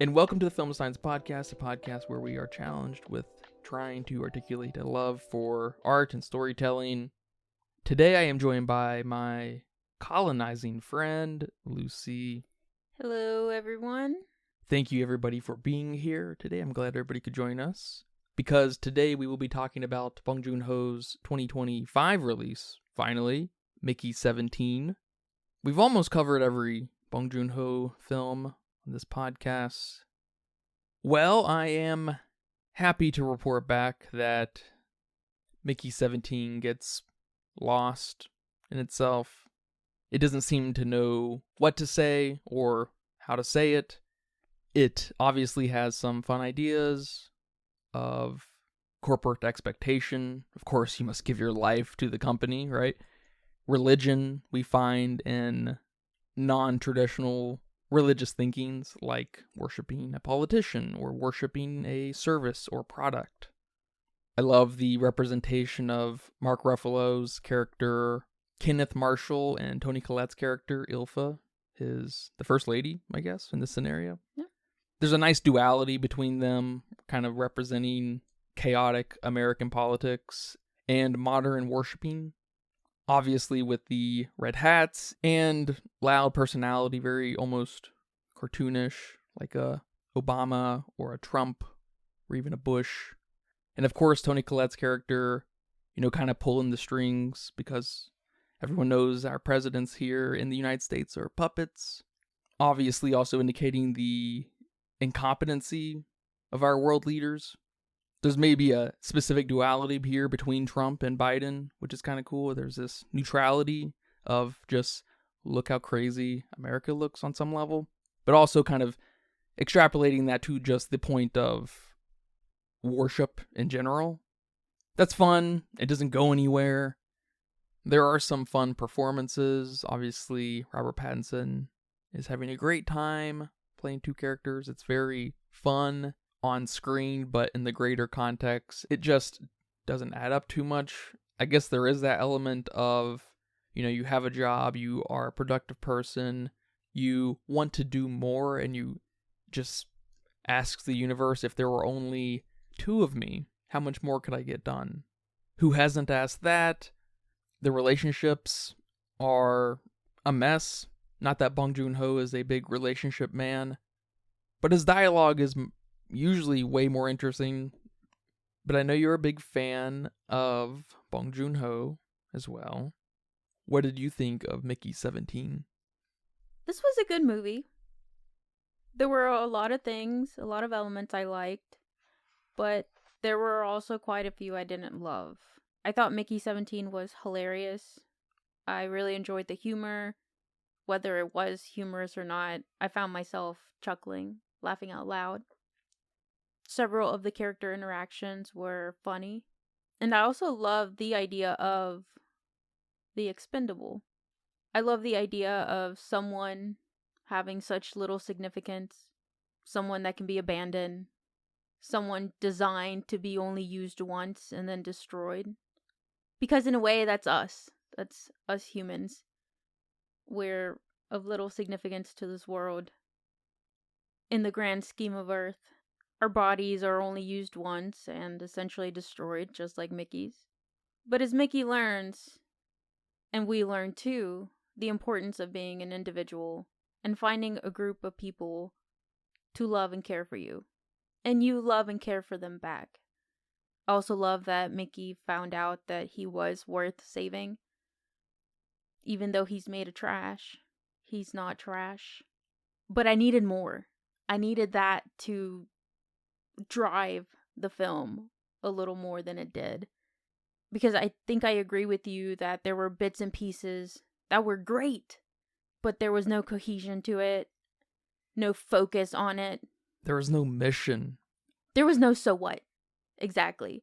And welcome to the Film Science Podcast, a podcast where we are challenged with trying to articulate a love for art and storytelling. Today I am joined by my colonizing friend, Lucy. Hello, everyone. Thank you, everybody, for being here today. I'm glad everybody could join us, because today we will be talking about Bong Joon-ho's 2025 release, finally, Mickey 17. We've almost covered every Bong Joon-ho film on this podcast. Well, I am happy to report back that Mickey 17 gets lost in itself. It doesn't seem to know what to say or how to say it. It obviously has some fun ideas of corporate expectation. Of course, you must give your life to the company, right? Religion we find in non-traditional religious thinkings, like worshiping a politician or worshiping a service or product. I love the representation of Mark Ruffalo's character Kenneth Marshall and Toni Collette's character Ilfa, the first lady, I guess, in this scenario. Yeah. There's a nice duality between them, kind of representing chaotic American politics and modern worshiping. Obviously with the red hats and loud personality, very almost cartoonish, like a Obama or a Trump or even a Bush. And of course, Toni Collette's character, kind of pulling the strings, because everyone knows our presidents here in the United States are puppets. Obviously also indicating the incompetency of our world leaders. There's maybe a specific duality here between Trump and Biden, which is kind of cool. There's this neutrality of just look how crazy America looks on some level, but also kind of extrapolating that to just the point of worship in general. That's fun. It doesn't go anywhere. There are some fun performances. Obviously, Robert Pattinson is having a great time playing two characters. It's very fun on screen, but in the greater context, it just doesn't add up too much. I guess there is that element of, you have a job, you are a productive person, you want to do more, and you just ask the universe, if there were only two of me, how much more could I get done? Who hasn't asked that? The relationships are a mess. Not that Bong Joon-ho is a big relationship man, but his dialogue is usually way more interesting. But I know you're a big fan of Bong Joon-ho as well. What did you think of Mickey 17? This was a good movie. There were a lot of things, a lot of elements I liked, but there were also quite a few I didn't love. I thought Mickey 17 was hilarious. I really enjoyed the humor. Whether it was humorous or not, I found myself chuckling, laughing out loud. Several of the character interactions were funny. And I also love the idea of the expendable. I love the idea of someone having such little significance, someone that can be abandoned, someone designed to be only used once and then destroyed. Because in a way, that's us. That's us humans. We're of little significance to this world. In the grand scheme of Earth, our bodies are only used once and essentially destroyed, just like Mickey's. But as Mickey learns, and we learn too, the importance of being an individual and finding a group of people to love and care for you. And you love and care for them back. I also love that Mickey found out that he was worth saving. Even though he's made of trash, he's not trash. But I needed more. I needed that to drive the film a little more than it did. Because I think I agree with you that there were bits and pieces that were great, but there was no cohesion to it, no focus on it. There was no mission. There was no so what. Exactly.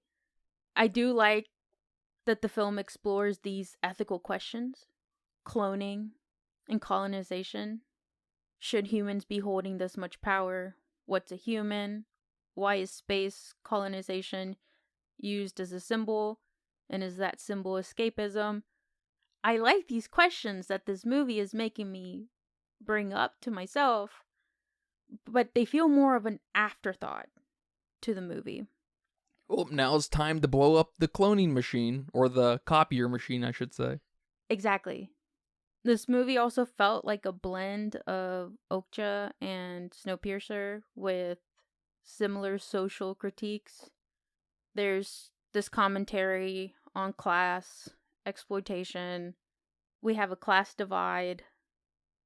I do like that the film explores these ethical questions. Cloning and colonization. Should humans be holding this much power? What's a human? Why is space colonization used as a symbol? And is that symbol escapism? I like these questions that this movie is making me bring up to myself, but they feel more of an afterthought to the movie. Well, now it's time to blow up the cloning machine, or the copier machine, I should say. Exactly. This movie also felt like a blend of Okja and Snowpiercer with similar social critiques. There's this commentary on class, exploitation. We have a class divide,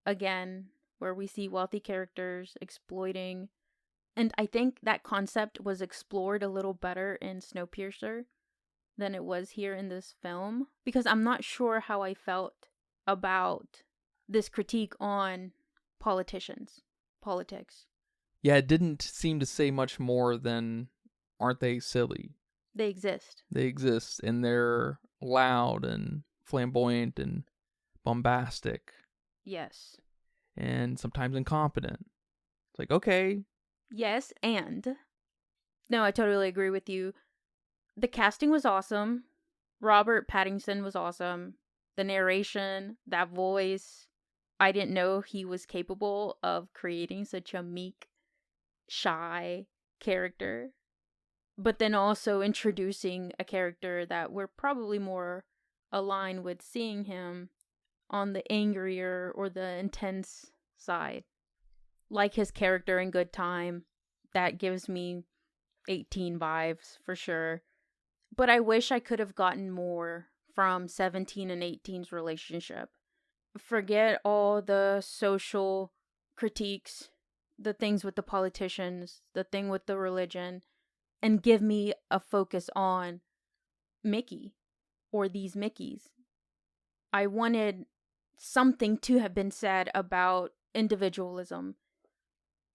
again, where we see wealthy characters exploiting. And I think that concept was explored a little better in Snowpiercer than it was here in this film, because I'm not sure how I felt about this critique on politics. Yeah, it didn't seem to say much more than, aren't they silly? They exist. They exist, and they're loud and flamboyant and bombastic. Yes. And sometimes incompetent. It's like, okay. Yes, and no, I totally agree with you. The casting was awesome. Robert Pattinson was awesome. The narration, that voice, I didn't know he was capable of creating such a meek, shy character. But then also introducing a character that we're probably more aligned with seeing him on the angrier or the intense side. Like his character in Good Time, that gives me 18 vibes for sure. But I wish I could have gotten more from 17 and 18's relationship. Forget all the social critiques, the things with the politicians, the thing with the religion, and give me a focus on Mickey or these Mickeys. I wanted something to have been said about individualism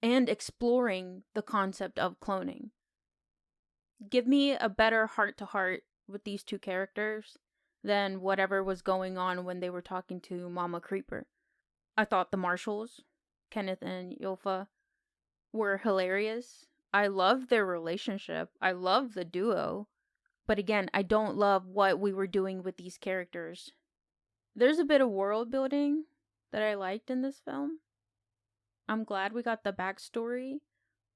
and exploring the concept of cloning. Give me a better heart-to-heart with these two characters than whatever was going on when they were talking to Mama Creeper. I thought the Marshalls, Kenneth and Yulfa, were hilarious. I love their relationship. I love the duo. But again, I don't love what we were doing with these characters. There's a bit of world building that I liked in this film. I'm glad we got the backstory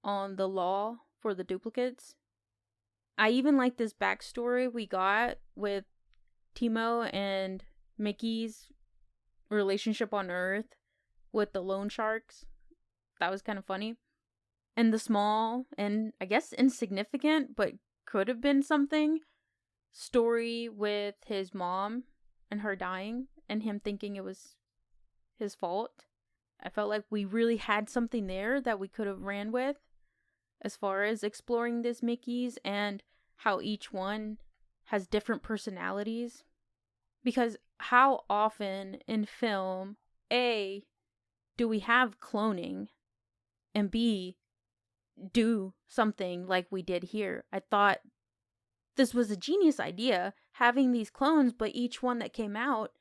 on the law for the duplicates. I even like this backstory we got with Timo and Mickey's relationship on Earth with the loan sharks. That was kind of funny. And the small and I guess insignificant, but could have been something, story with his mom and her dying and him thinking it was his fault. I felt like we really had something there that we could have ran with as far as exploring this Mickey's and how each one has different personalities. Because how often in film, A, do we have cloning, and B, do something like we did here? I thought this was a genius idea, having these clones, but each one that came out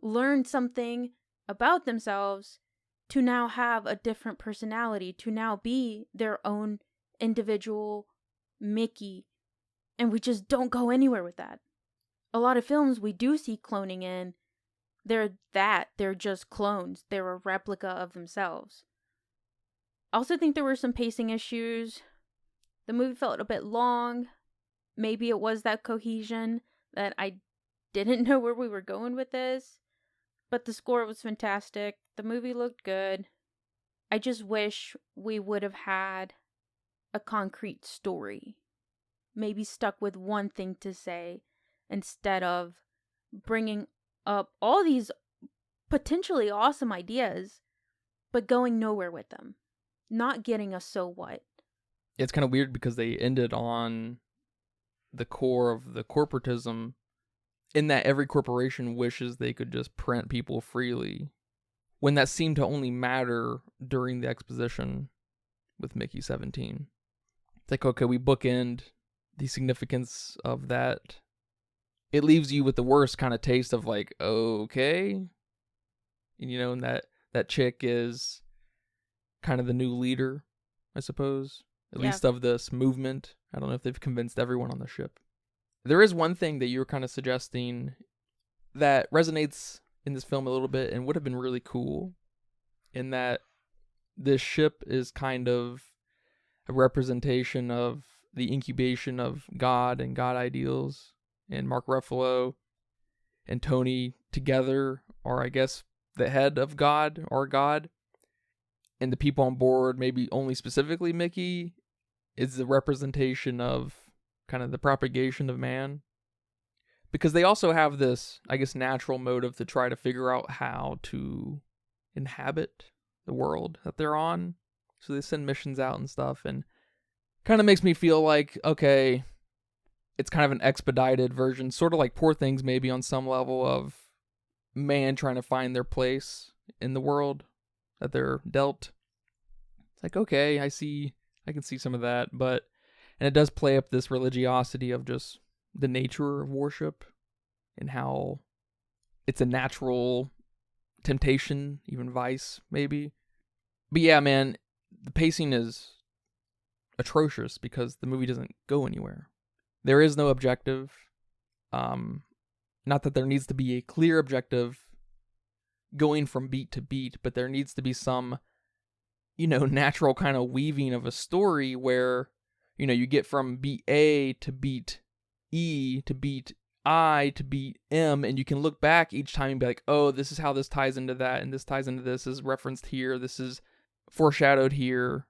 learned something about themselves to now have a different personality, to now be their own individual Mickey. And we just don't go anywhere with that. A lot of films we do see cloning in, they're just clones. They're a replica of themselves. I also think there were some pacing issues. The movie felt a bit long. Maybe it was that cohesion that I didn't know where we were going with this. But the score was fantastic. The movie looked good. I just wish we would have had a concrete story. Maybe stuck with one thing to say instead of bringing up all these potentially awesome ideas, but going nowhere with them. Not getting a so what. It's kind of weird because they ended on the core of the corporatism, in that every corporation wishes they could just print people freely, when that seemed to only matter during the exposition with Mickey 17. It's like, okay, we bookend the significance of that. It leaves you with the worst kind of taste of like, okay. And you know, and that chick is kind of the new leader, I suppose. At least of this movement. I don't know if they've convinced everyone on the ship. There is one thing that you were kind of suggesting that resonates in this film a little bit and would have been really cool, in that this ship is kind of a representation of the incubation of God and God ideals, and Mark Ruffalo and Tony together are, I guess, the head of God or God, and the people on board, maybe only specifically Mickey, is the representation of kind of the propagation of man. Because they also have this, I guess, natural motive to try to figure out how to inhabit the world that they're on. So they send missions out and stuff, and kind of makes me feel like, okay, it's kind of an expedited version, sort of like Poor Things maybe on some level, of man trying to find their place in the world that they're dealt. It's like, okay, I can see some of that, and it does play up this religiosity of just the nature of worship and how it's a natural temptation, even vice, maybe. But yeah, man, the pacing is atrocious because the movie doesn't go anywhere. There is no objective. Not that there needs to be a clear objective going from beat to beat, but there needs to be some, natural kind of weaving of a story where, you get from beat A to beat E to beat I to beat M, and you can look back each time and be like, oh, this is how this ties into that, and this ties into this is referenced here, this is foreshadowed here.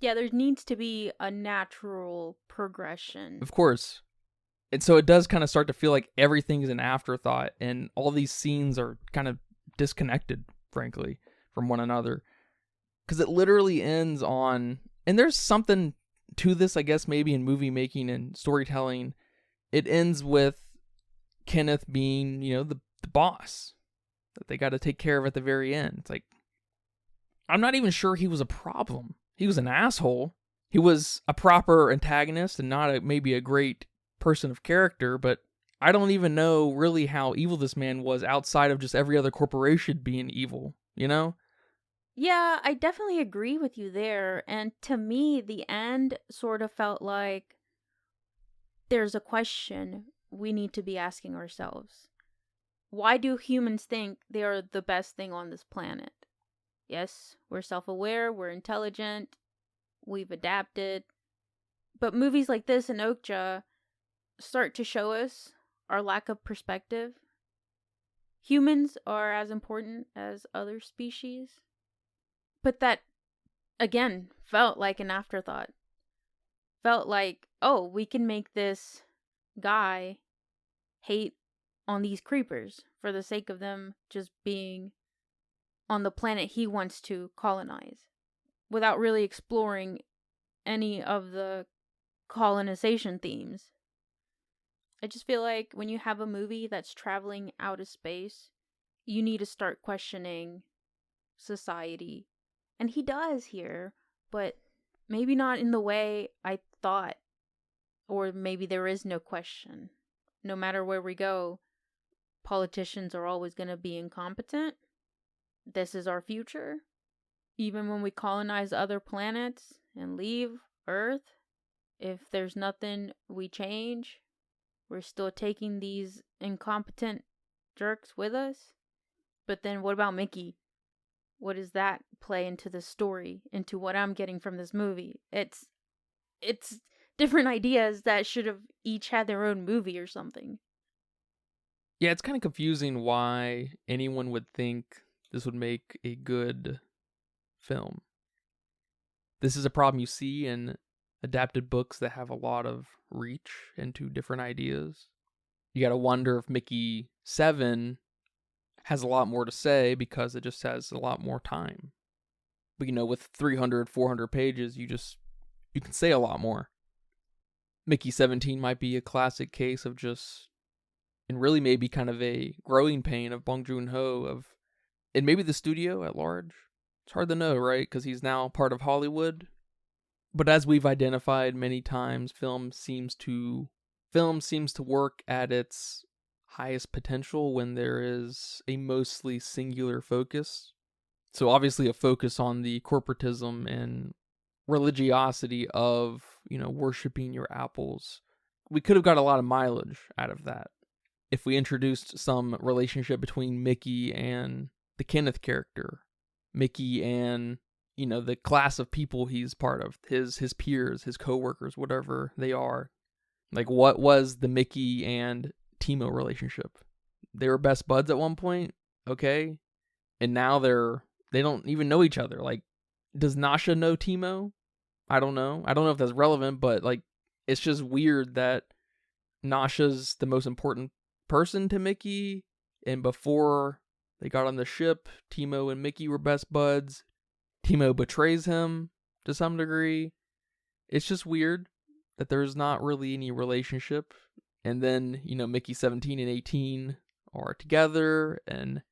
Yeah, there needs to be a natural progression. Of course. And so it does kind of start to feel like everything is an afterthought, and all these scenes are kind of disconnected, frankly, from one another. Because it literally ends on, and there's something to this, I guess, maybe in movie making and storytelling. It ends with Kenneth being, the boss that they got to take care of at the very end. It's like, I'm not even sure he was a problem. He was an asshole. He was a proper antagonist and not maybe a great person of character, but I don't even know really how evil this man was outside of just every other corporation being evil, Yeah, I definitely agree with you there. And to me, the end sort of felt like there's a question we need to be asking ourselves. Why do humans think they are the best thing on this planet? Yes, we're self-aware, we're intelligent, we've adapted. But movies like this and Okja start to show us our lack of perspective. Humans are as important as other species. But that, again, felt like an afterthought. Felt like, oh, we can make this guy hate on these creepers for the sake of them just being on the planet he wants to colonize, without really exploring any of the colonization themes. I just feel like when you have a movie that's traveling out of space, you need to start questioning society. And he does here, but maybe not in the way I thought. Or maybe there is no question. No matter where we go, politicians are always going to be incompetent. This is our future. Even when we colonize other planets and leave Earth, if there's nothing we change, we're still taking these incompetent jerks with us. But then what about Mickey? What does that play into the story, into what I'm getting from this movie? It's different ideas that should have each had their own movie or something. Yeah, it's kind of confusing why anyone would think this would make a good film. This is a problem you see in adapted books that have a lot of reach into different ideas. You gotta wonder if Mickey 7 has a lot more to say because it just has a lot more time. But with 300, 400 pages, you can say a lot more. Mickey 17 might be a classic case of just, and really maybe kind of a growing pain of Bong Joon-ho and maybe the studio at large. It's hard to know, right? Because he's now part of Hollywood. But as we've identified many times, film seems to work at its highest potential when there is a mostly singular focus. So obviously a focus on the corporatism and religiosity of, worshiping your apples. We could have got a lot of mileage out of that if we introduced some relationship between Mickey and the Kenneth character. Mickey and the class of people he's part of, his peers, his coworkers, whatever they are. Like, what was the Mickey and Timo relationship? They were best buds at one point, okay? And now they don't even know each other. Like, does Nasha know Timo? I don't know. I don't know if that's relevant, but like, it's just weird that Nasha's the most important person to Mickey, and before they got on the ship, Timo and Mickey were best buds. Timo betrays him to some degree. It's just weird that there's not really any relationship. And then, Mickey 17 and 18 are together, and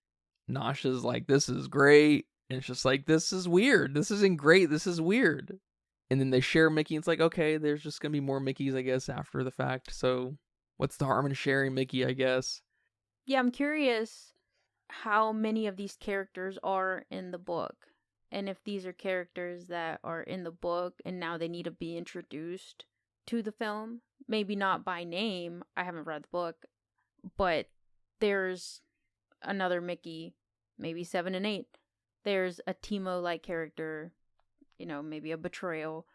Nasha's like, this is great. And it's just like, this is weird. This isn't great. This is weird. And then they share Mickey. And it's like, okay, there's just going to be more Mickeys, I guess, after the fact. So what's the harm in sharing Mickey, I guess? Yeah, I'm curious how many of these characters are in the book. And if these are characters that are in the book and now they need to be introduced to the film. Maybe not by name. I haven't read the book. But there's another Mickey, maybe 7 and 8. There's a Timo-like character, maybe a betrayal.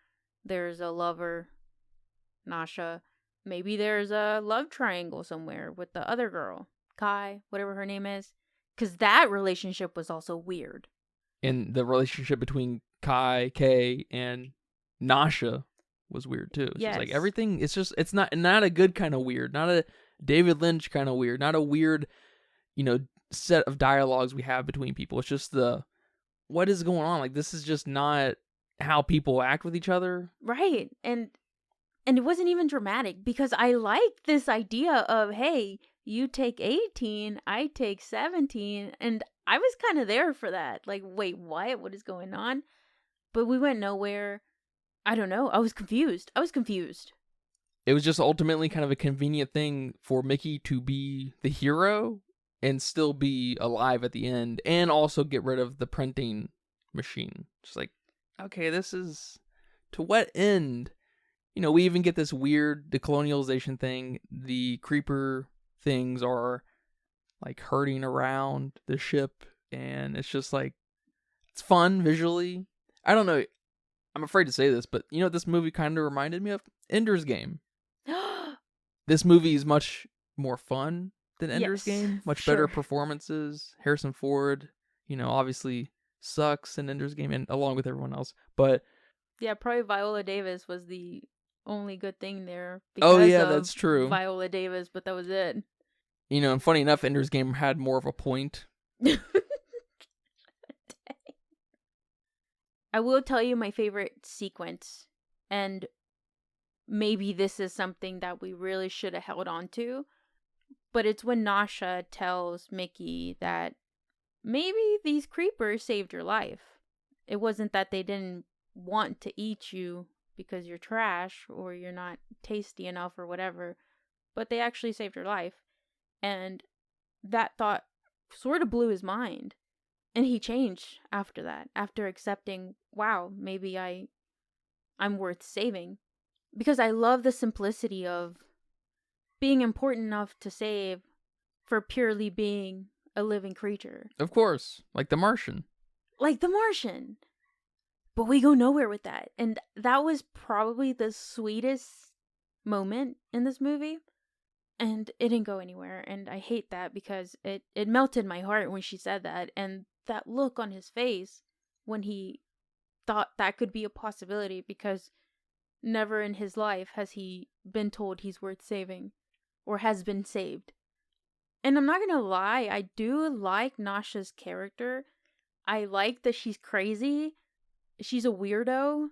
There's a lover, Nasha. Maybe there's a love triangle somewhere with the other girl, Kai, whatever her name is. Because that relationship was also weird. And the relationship between Kai, Kay, and Nasha was weird too. It's just like everything, it's not a good kind of weird, not a David Lynch kind of weird, not a weird, set of dialogues we have between people. It's just what is going on? Like, this is just not how people act with each other. Right. And it wasn't even dramatic, because I like this idea of, hey, you take 18, I take 17, and I was kind of there for that. Like, wait, what is going on? But we went nowhere. I don't know. I was confused. It was just ultimately kind of a convenient thing for Mickey to be the hero and still be alive at the end, and also get rid of the printing machine. Just like, okay, this is to what end? We even get this weird decolonialization thing. The creeper things are like herding around the ship, and it's just like, it's fun visually. I don't know. I'm afraid to say this, but this movie kind of reminded me of Ender's Game. This movie is much more fun than Ender's Game. Much better performances. Harrison Ford, obviously sucks in Ender's Game, and along with everyone else. But yeah, probably Viola Davis was the only good thing there. Oh yeah, that's true. Viola Davis, but that was it. And funny enough, Ender's Game had more of a point. I will tell you my favorite sequence, and maybe this is something that we really should have held on to, but it's when Nasha tells Mickey that maybe these creepers saved your life. It wasn't that they didn't want to eat you because you're trash or you're not tasty enough or whatever, but they actually saved your life. And that thought sort of blew his mind. And he changed after that, after accepting, wow, maybe I'm worth saving. Because I love the simplicity of being important enough to save for purely being a living creature. Of course, like The Martian. But we go nowhere with that. And that was probably the sweetest moment in this movie. And it didn't go anywhere. And I hate that, because it melted my heart when she said that. And that look on his face when he thought that could be a possibility, because never in his life has he been told he's worth saving or has been saved. And I'm not gonna lie, I do like Nasha's character. I like that she's crazy. She's a weirdo.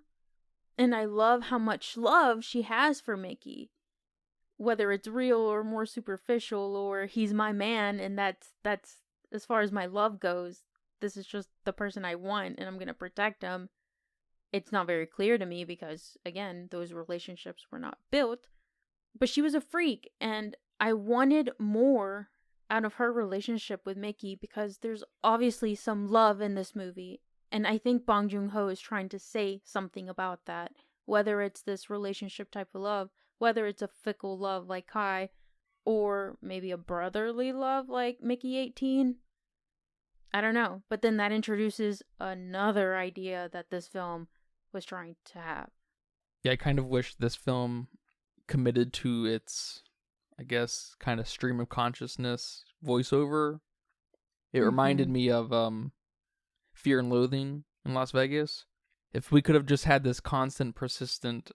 And I love how much love she has for Mickey. Whether it's real or more superficial, or he's my man and that's as far as my love goes. This is just the person I want and I'm going to protect him. It's not very clear to me because, again, those relationships were not built. But she was a freak, and I wanted more out of her relationship with Mickey, because there's obviously some love in this movie. And I think Bong Joon-ho is trying to say something about that. Whether it's this relationship type of love, whether it's a fickle love like Kai, or maybe a brotherly love like Mickey 18. I don't know. But then that introduces another idea that this film was trying to have. Yeah, I kind of wish this film committed to its, I guess, kind of stream of consciousness voiceover. It reminded me of Fear and Loathing in Las Vegas. If we could have just had this constant, persistent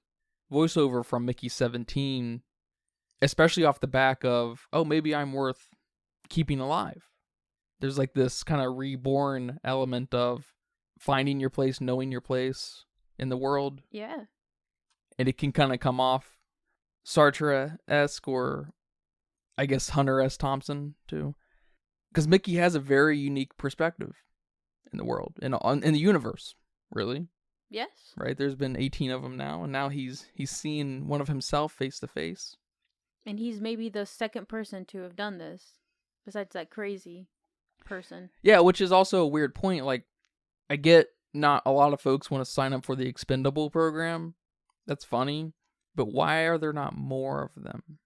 voiceover from Mickey 17, especially off the back of, oh, maybe I'm worth keeping alive. There's like this kind of reborn element of finding your place, knowing your place in the world. Yeah. And it can kind of come off Sartre-esque, or I guess Hunter S. Thompson too. Because Mickey has a very unique perspective in the world, in the universe, really. Yes. Right? There's been 18 of them now, and now he's seen one of himself face to face. And he's maybe the second person to have done this, besides that crazy person. Yeah, which is also a weird point. Like, I get not a lot of folks want to sign up for the Expendable program. That's funny. But why are there not more of them?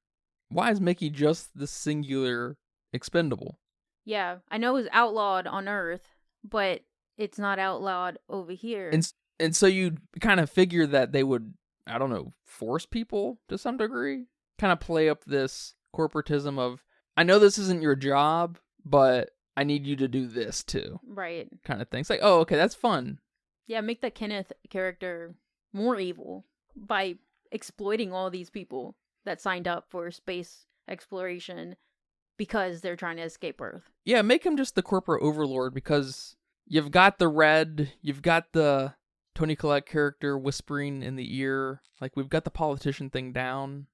Why is Mickey just the singular expendable? Yeah, I know it's outlawed on Earth, but it's not outlawed over here. And so you kind of figure that they would, I don't know, force people to some degree? Kind of play up this corporatism of, I know this isn't your job, but I need you to do this too. Right. Kind of thing. It's like, oh, okay, that's fun. Yeah, make the Kenneth character more evil by exploiting all these people that signed up for space exploration because they're trying to escape Earth. Yeah, make him just the corporate overlord, because you've got the Red, you've got the Tony Collette character whispering in the ear. Like, we've got the politician thing down.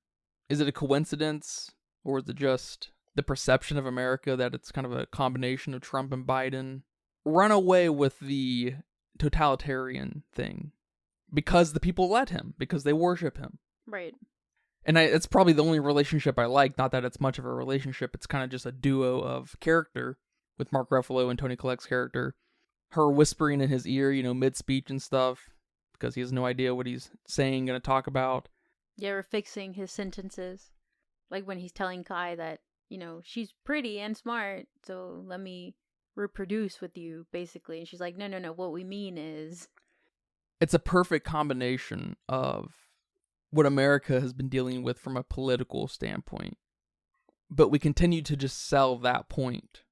Is it a coincidence, or is it just the perception of America that it's kind of a combination of Trump and Biden? Run away with the totalitarian thing because the people let him, because they worship him. Right. And it's probably the only relationship I like. Not that it's much of a relationship. It's kind of just a duo of character with Mark Ruffalo and Tony Collette's character. Her whispering in his ear, mid-speech and stuff, because he has no idea what he's saying, going to talk about. Yeah, we're fixing his sentences. Like when he's telling Kai that, she's pretty and smart, so let me reproduce with you, basically. And she's like, no, what we mean is... It's a perfect combination of what America has been dealing with from a political standpoint. But we continue to just sell that point.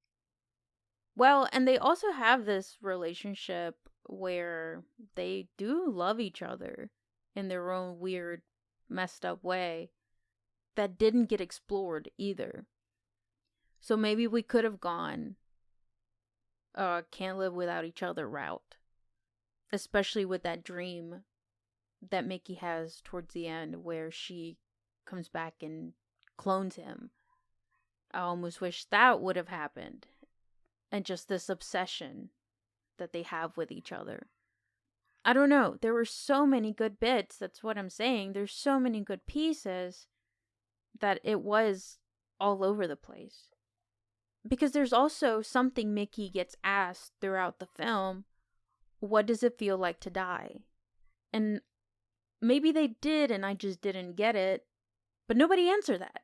Well, and they also have this relationship where they do love each other in their own weird, messed up way that didn't get explored either. So maybe we could have gone can't live without each other route. Especially with that dream that Mickey has towards the end where she comes back and clones him. I almost wish that would have happened. And just this obsession that they have with each other. I don't know. There were so many good bits. That's what I'm saying. There's so many good pieces that it was all over the place. Because there's also something Mickey gets asked throughout the film. What does it feel like to die? And maybe they did and I just didn't get it. But nobody answered that.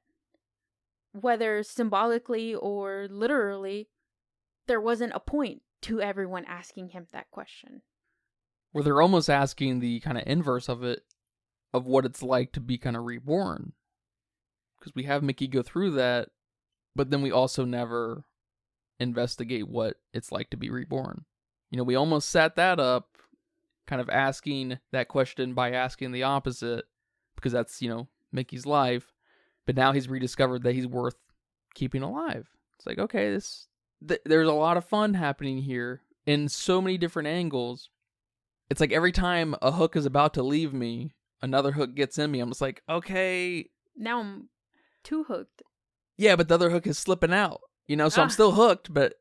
Whether symbolically or literally, there wasn't a point to everyone asking him that question. Where they're almost asking the kind of inverse of it, of what it's like to be kind of reborn. Because we have Mickey go through that, but then we also never investigate what it's like to be reborn. We almost set that up, kind of asking that question by asking the opposite, because that's, Mickey's life. But now he's rediscovered that he's worth keeping alive. It's like, okay, there's a lot of fun happening here in so many different angles. It's like every time a hook is about to leave me, another hook gets in me. I'm just like, okay. Now I'm too hooked. Yeah, but the other hook is slipping out, so I'm still hooked, but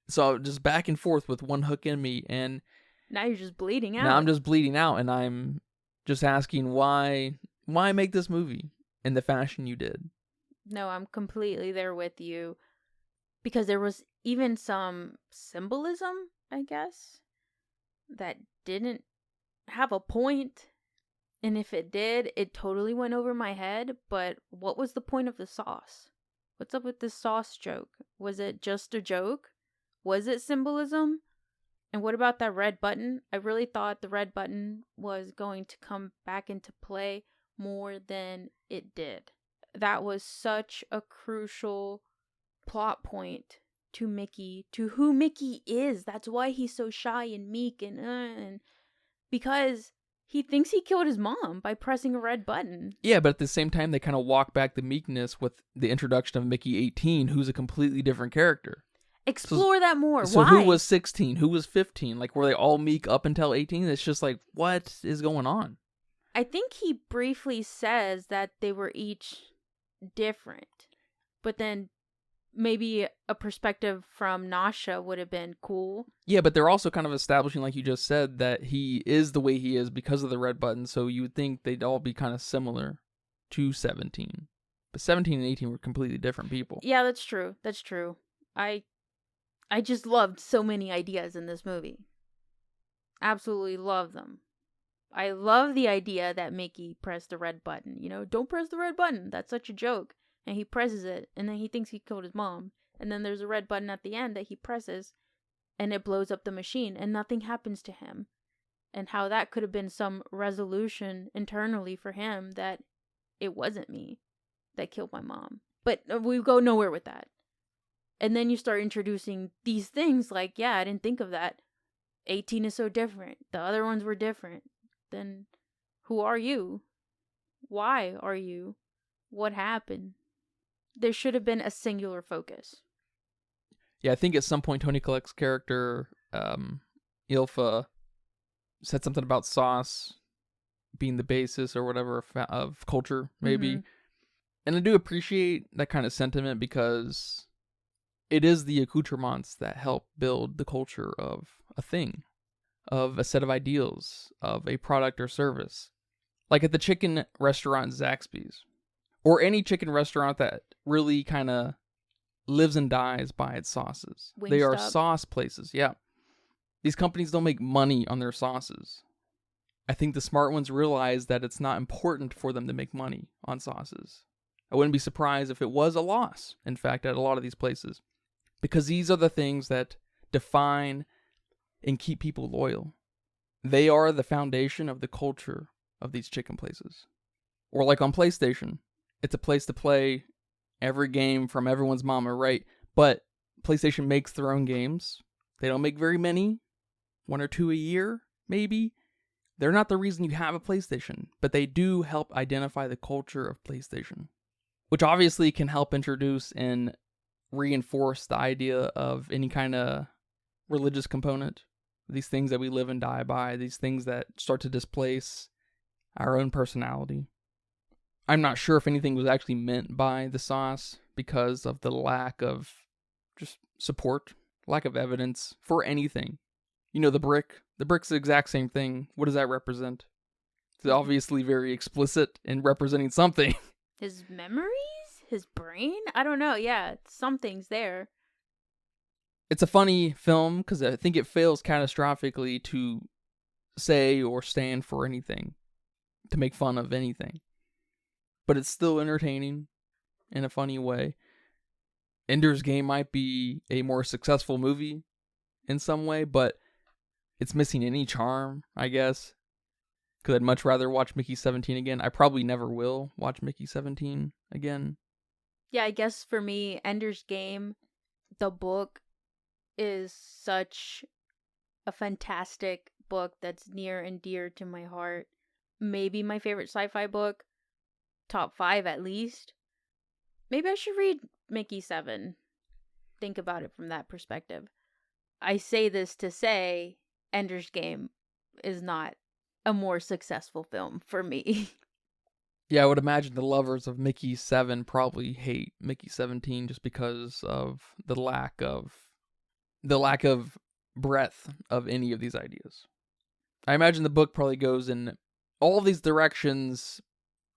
so just back and forth with one hook in me. And now you're just bleeding out. Now I'm just bleeding out, and I'm just asking why make this movie in the fashion you did? No, I'm completely there with you. Because there was even some symbolism, I guess, that didn't have a point. And if it did, it totally went over my head. But what was the point of the sauce? What's up with this sauce joke? Was it just a joke? Was it symbolism? And what about that red button? I really thought the red button was going to come back into play more than it did. That was such a crucial plot point to Mickey, to who Mickey is. That's why he's so shy and meek and because he thinks he killed his mom by pressing a red button. Yeah, but at the same time, they kind of walk back the meekness with the introduction of Mickey 18, who's a completely different character. Explore that more. So Why? who was 16? Who was 15? Like, were they all meek up until 18? It's just like, what is going on? I think he briefly says that they were each different. But then maybe a perspective from Nasha would have been cool. Yeah, but they're also kind of establishing, like you just said, that he is the way he is because of the red button, so you would think they'd all be kind of similar to 17. But 17 and 18 were completely different people. Yeah, that's true. That's true. I just loved so many ideas in this movie. Absolutely love them. I love the idea that Mickey pressed the red button. You know, don't press the red button. That's such a joke. And he presses it, and then he thinks he killed his mom. And then there's a red button at the end that he presses, and it blows up the machine, and nothing happens to him. And how that could have been some resolution internally for him that it wasn't me that killed my mom. But we go nowhere with that. And then you start introducing these things like, yeah, I didn't think of that. 18 is so different. The other ones were different. Then who are you? Why are you? What happened? There should have been a singular focus. Yeah, I think at some point Tony Collette's character, Ilfa, said something about sauce being the basis or whatever of culture, maybe. Mm-hmm. And I do appreciate that kind of sentiment because it is the accoutrements that help build the culture of a thing, of a set of ideals, of a product or service. Like at the chicken restaurant Zaxby's, or any chicken restaurant that really kind of lives and dies by its sauces. Wingstop. They are sauce places, yeah. These companies don't make money on their sauces. I think the smart ones realize that it's not important for them to make money on sauces. I wouldn't be surprised if it was a loss, in fact, at a lot of these places. Because these are the things that define and keep people loyal. They are the foundation of the culture of these chicken places. Or like on PlayStation, it's a place to play every game from everyone's mama, right? But PlayStation makes their own games. They don't make very many. 1 or 2 a year, maybe. They're not the reason you have a PlayStation, but they do help identify the culture of PlayStation, which obviously can help introduce and reinforce the idea of any kind of religious component. These things that we live and die by, these things that start to displace our own personality. I'm not sure if anything was actually meant by the sauce because of the lack of just support, lack of evidence for anything. You know, the brick's the exact same thing. What does that represent? It's obviously very explicit in representing something. His memories? His brain? I don't know. Yeah, something's there. It's a funny film because I think it fails catastrophically to say or stand for anything, to make fun of anything. But it's still entertaining in a funny way. Ender's Game might be a more successful movie in some way, but it's missing any charm, I guess. Because I'd much rather watch Mickey 17 again. I probably never will watch Mickey 17 again. Yeah, I guess for me, Ender's Game, the book, is such a fantastic book that's near and dear to my heart. Maybe my favorite sci-fi book. Top 5 at least. Maybe I should read Mickey 7. Think about it from that perspective. I say this to say Ender's Game is not a more successful film for me. Yeah, I would imagine the lovers of Mickey 7 probably hate Mickey 17 just because of the lack of breadth of any of these ideas. I imagine the book probably goes in all these directions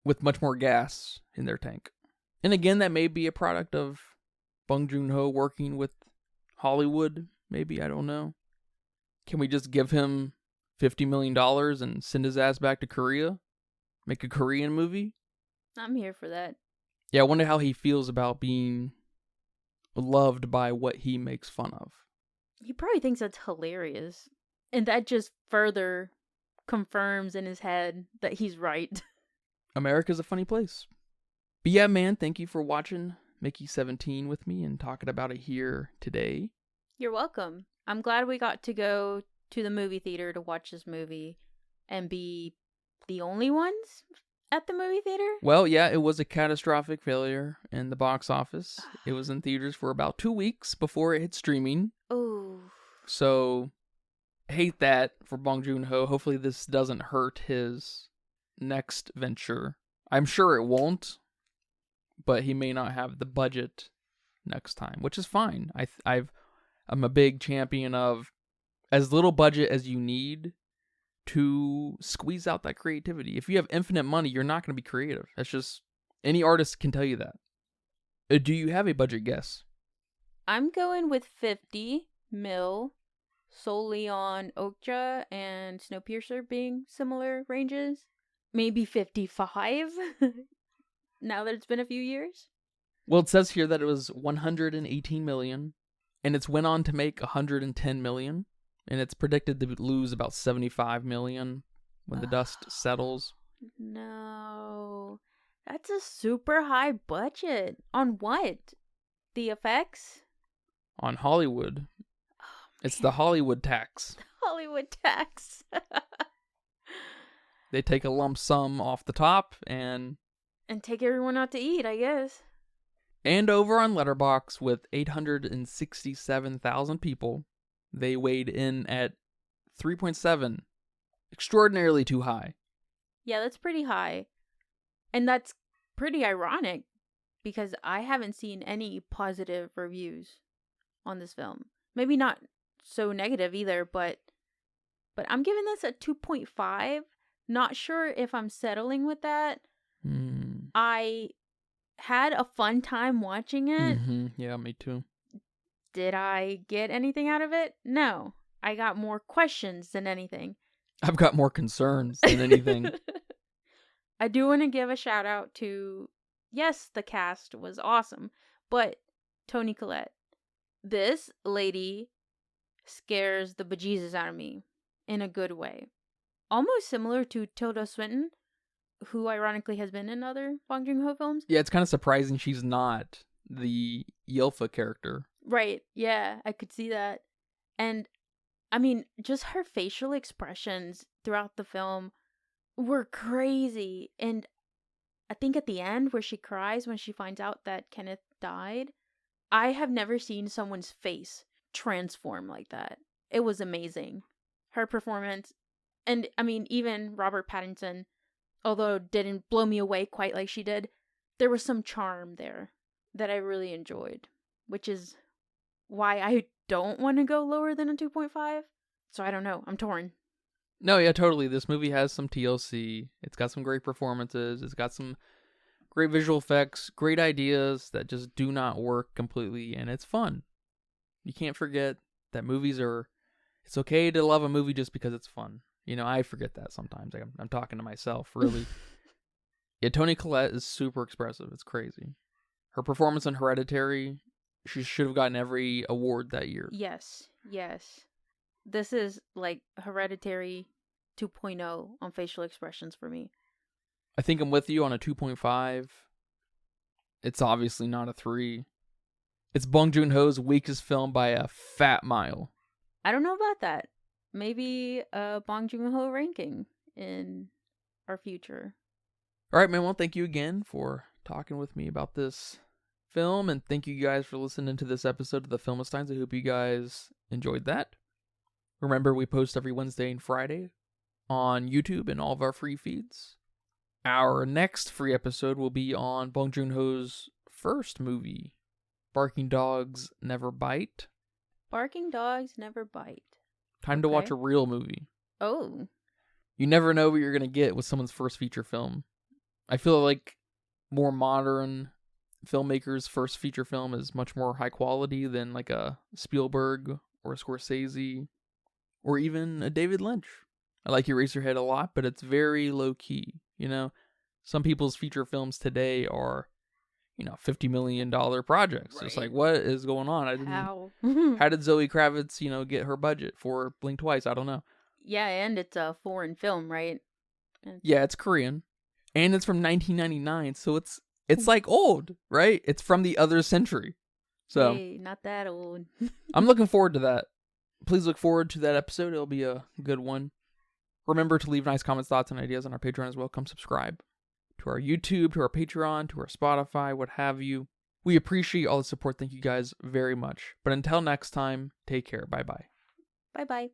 with much more gas in their tank. And again, that may be a product of Bong Joon-ho working with Hollywood, maybe, I don't know. Can we just give him $50 million and send his ass back to Korea? Make a Korean movie? I'm here for that. Yeah, I wonder how he feels about being loved by what he makes fun of. He probably thinks that's hilarious. And that just further confirms in his head that he's right. America's a funny place. But yeah, man, thank you for watching Mickey 17 with me and talking about it here today. You're welcome. I'm glad we got to go to the movie theater to watch this movie and be the only ones at the movie theater. Well, yeah, it was a catastrophic failure in the box office. It was in theaters for about 2 weeks before it hit streaming. Oh. So, hate that for Bong Joon-ho. Hopefully this doesn't hurt his next venture. I'm sure it won't, but he may not have the budget next time, which is fine. I'm a big champion of as little budget as you need to squeeze out that creativity. If you have infinite money, you're not going to be creative. That's just, any artist can tell you that. Do you have a budget guess? I'm going with 50 mil, solely on Okja and Snowpiercer being similar ranges. Maybe 55, now that it's been a few years. Well, it says here that it was 118 million, and it's went on to make 110 million, and it's predicted to lose about 75 million when the dust settles. No, that's a super high budget. On what? The effects? On Hollywood. Oh, it's the Hollywood tax. Hollywood tax. They take a lump sum off the top and take everyone out to eat, I guess. And over on Letterboxd with 867,000 people, they weighed in at 3.7. Extraordinarily too high. Yeah, that's pretty high. And that's pretty ironic because I haven't seen any positive reviews on this film. Maybe not so negative either, but I'm giving this a 2.5. Not sure if I'm settling with that. I had a fun time watching it. Yeah, me too. Did I get anything out of it? No. I got more questions than anything. I've got more concerns than anything. I do want to give a shout out to, yes, the cast was awesome, but Toni Collette. This lady scares the bejesus out of me in a good way. Almost similar to Tilda Swinton, who ironically has been in other Bong Joon-ho films. Yeah, it's kind of surprising she's not the Yelfa character. Right, yeah, I could see that. And, I mean, just her facial expressions throughout the film were crazy. And I think at the end where she cries when she finds out that Kenneth died, I have never seen someone's face transform like that. It was amazing. Her performance. And, I mean, even Robert Pattinson, although it didn't blow me away quite like she did, there was some charm there that I really enjoyed, which is why I don't want to go lower than a 2.5. So I don't know. I'm torn. No, yeah, totally. This movie has some TLC. It's got some great performances. It's got some great visual effects, great ideas that just do not work completely, and it's fun. You can't forget that it's okay to love a movie just because it's fun. You know, I forget that sometimes. I'm talking to myself, really. Yeah, Toni Collette is super expressive. It's crazy. Her performance in Hereditary, she should have gotten every award that year. Yes. This is like Hereditary 2.0 on facial expressions for me. I think I'm with you on a 2.5. It's obviously not a 3. It's Bong Joon-ho's weakest film by a fat mile. I don't know about that. Maybe a Bong Joon-ho ranking in our future. All right, man. Well, thank you again for talking with me about this film, and thank you guys for listening to this episode of the Filmistines. I hope you guys enjoyed that. Remember, we post every Wednesday and Friday on YouTube and all of our free feeds. Our next free episode will be on Bong Joon-ho's first movie, Barking Dogs Never Bite. Barking Dogs Never Bite. Time to watch a real movie. Oh. You never know what you're going to get with someone's first feature film. I feel like more modern filmmakers' first feature film is much more high quality than like a Spielberg or a Scorsese or even a David Lynch. I like Eraserhead a lot, but it's very low key. You know, some people's feature films today are, $50 million projects. Right. Just like, what is going on? How? How did Zoe Kravitz, get her budget for Blink Twice? I don't know. Yeah, and it's a foreign film, right? Yeah, it's Korean. And it's from 1999, so it's like old, right? It's from the other century. So, hey, not that old. I'm looking forward to that. Please look forward to that episode. It'll be a good one. Remember to leave nice comments, thoughts, and ideas on our Patreon as well. Come subscribe to our YouTube, to our Patreon, to our Spotify, what have you. We appreciate all the support. Thank you guys very much. But until next time, take care. Bye-bye. Bye-bye.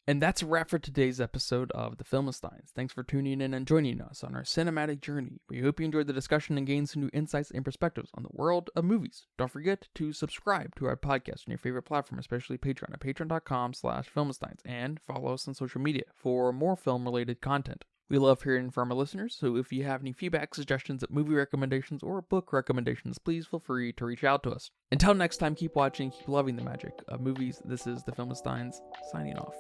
And that's a wrap for today's episode of The Filmistines. Thanks for tuning in and joining us on our cinematic journey. We hope you enjoyed the discussion and gained some new insights and perspectives on the world of movies. Don't forget to subscribe to our podcast on your favorite platform, especially Patreon at patreon.com/filmistines, and follow us on social media for more film-related content. We love hearing from our listeners, so if you have any feedback, suggestions, movie recommendations, or book recommendations, please feel free to reach out to us. Until next time, keep watching, keep loving the magic of movies. This is The Filmistines, signing off.